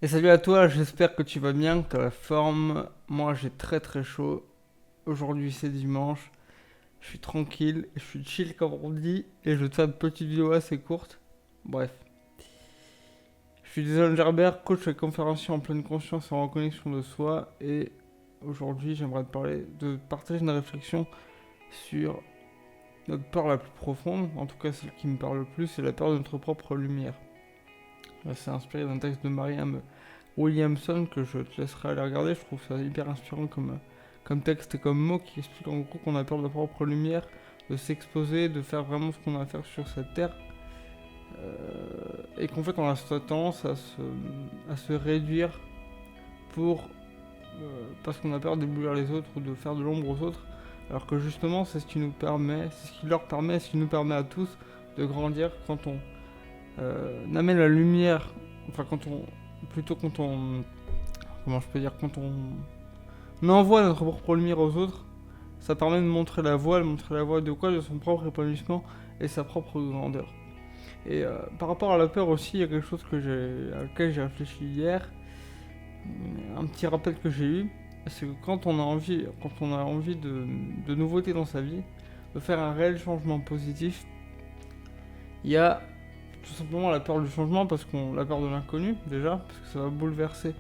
Et salut à toi, j'espère que tu vas bien, que tu as la forme. Moi j'ai très très chaud. Aujourd'hui c'est dimanche, je suis tranquille, je suis chill comme on dit, et je te fais une petite vidéo assez courte. Bref. Je suis Jason Gerbert, coach et conférencier en pleine conscience et en reconnexion de soi. Et aujourd'hui j'aimerais te partager une réflexion sur notre peur la plus profonde, en tout cas celle qui me parle le plus, c'est la peur de notre propre lumière. C'est inspiré d'un texte de Marianne Williamson que je te laisserai aller regarder. Je trouve ça hyper inspirant comme texte et comme mot qui explique en gros qu'on a peur de la propre lumière, de s'exposer, de faire vraiment ce qu'on a à faire sur cette terre. Et qu'en fait on a cette tendance à se réduire pour parce qu'on a peur d'éblouir les autres ou de faire de l'ombre aux autres. Alors que justement c'est ce qui nous permet, c'est ce qui leur permet, ce qui nous permet à tous de grandir quand on amène la lumière, enfin quand on, comment je peux dire, quand on envoie notre propre lumière aux autres, ça permet de montrer la voie de quoi, de son propre épanouissement et sa propre grandeur. Et par rapport à la peur aussi, il y a quelque chose à laquelle j'ai réfléchi hier, un petit rappel que j'ai eu, c'est que quand on a envie de nouveautés dans sa vie, de faire un réel changement positif, il y a tout simplement la peur du changement, la peur de l'inconnu déjà, parce que ça va bouleverser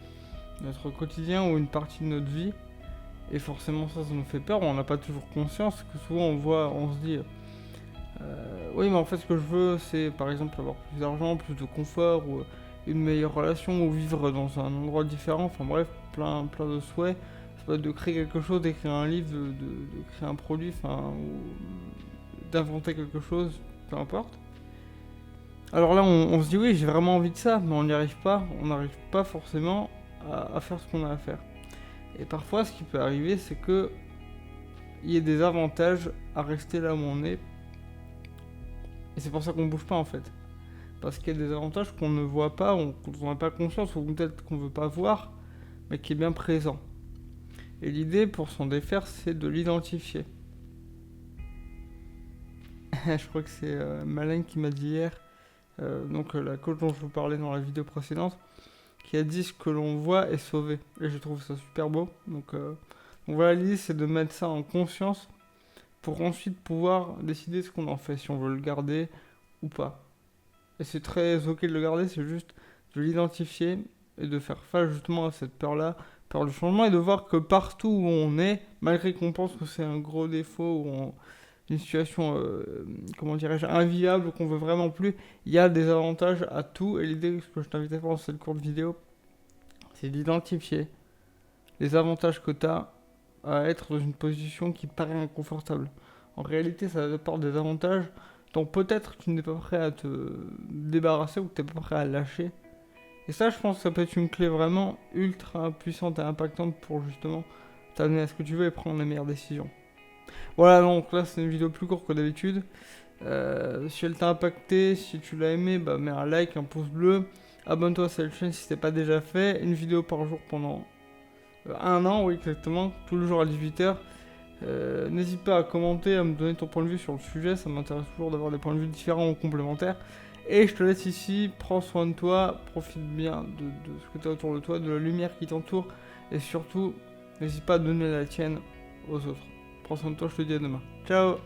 notre quotidien ou une partie de notre vie. Et forcément ça nous fait peur, on n'a pas toujours conscience, que souvent on se dit oui mais en fait ce que je veux c'est par exemple avoir plus d'argent, plus de confort, ou une meilleure relation, ou vivre dans un endroit différent, enfin bref, plein de souhaits. Ça peut être de créer quelque chose, d'écrire un livre, de créer un produit, enfin, ou d'inventer quelque chose, peu importe. Alors là on se dit oui j'ai vraiment envie de ça, mais on n'arrive pas forcément à faire ce qu'on a à faire. Et parfois ce qui peut arriver c'est que il y ait des avantages à rester là où on est. Et c'est pour ça qu'on bouge pas en fait. Parce qu'il y a des avantages qu'on ne voit pas, dont on n'a pas conscience, ou peut-être qu'on veut pas voir, mais qui est bien présent. Et l'idée pour s'en défaire, c'est de l'identifier. Je crois que c'est Malin qui m'a dit hier, la coach dont je vous parlais dans la vidéo précédente, qui a dit ce que l'on voit est sauvé. Et je trouve ça super beau. Donc voilà, l'idée c'est de mettre ça en conscience pour ensuite pouvoir décider ce qu'on en fait, si on veut le garder ou pas. Et c'est très ok de le garder, c'est juste de l'identifier et de faire face justement à cette peur-là, peur du changement, et de voir que partout où on est, malgré qu'on pense que c'est un gros défaut ou une situation, comment dirais-je, invivable, qu'on veut vraiment plus, il y a des avantages à tout. Et l'idée que je t'invite à faire dans cette courte vidéo, c'est d'identifier les avantages que tu as à être dans une position qui paraît inconfortable. En réalité, ça apporte des avantages dont peut-être tu n'es pas prêt à te débarrasser ou que tu n'es pas prêt à lâcher. Et ça, je pense que ça peut être une clé vraiment ultra puissante et impactante pour justement t'amener à ce que tu veux et prendre les meilleures décisions. Voilà, donc là, c'est une vidéo plus courte que d'habitude. Si elle t'a impacté, si tu l'as aimé, bah mets un like, un pouce bleu. Abonne-toi à cette chaîne si ce n'est pas déjà fait. Une vidéo par jour pendant un an, oui, exactement, tous les jours à 18h. N'hésite pas à commenter, à me donner ton point de vue sur le sujet, ça m'intéresse toujours d'avoir des points de vue différents ou complémentaires. Et je te laisse ici, prends soin de toi, profite bien de ce que tu as autour de toi, de la lumière qui t'entoure, et surtout, n'hésite pas à donner la tienne aux autres. Prends soin de toi, je te dis à demain. Ciao!